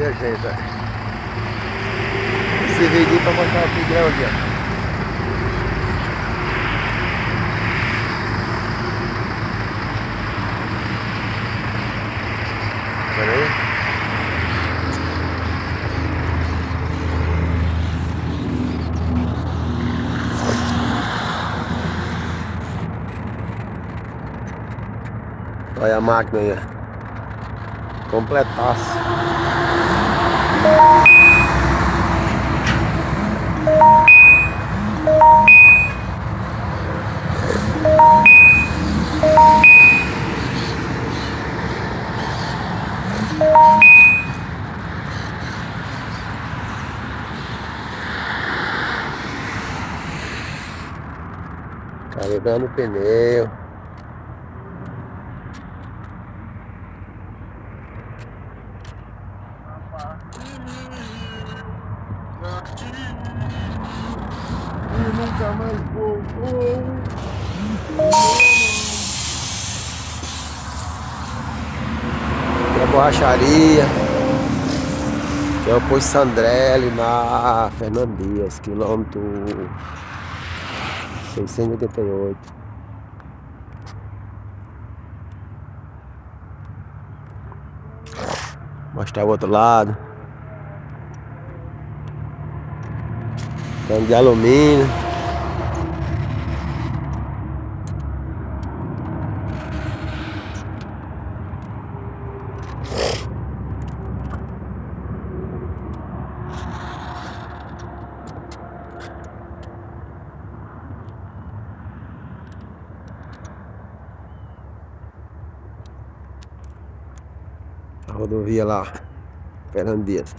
minha gente, esse vídeo pra mostrar aqui grande, ó. Pera aí. Olha a máquina aí, ó. Completaço. Carregando o pneu. E nunca mais voltou. Aqui é a borracharia. Aqui é o posto Sandrelli na Fernando Dias, quilômetro 688. Mostrar o outro lado. Cano de alumínio. A rodovia lá, Fernando Dias.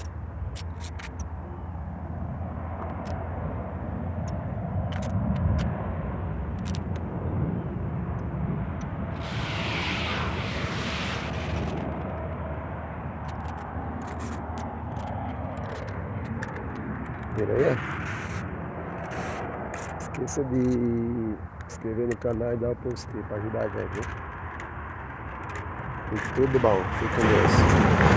Vira aí. Esqueça de se inscrever no canal e dar o postinho para ajudar a gente, viu? Tudo bom, fique com Deus.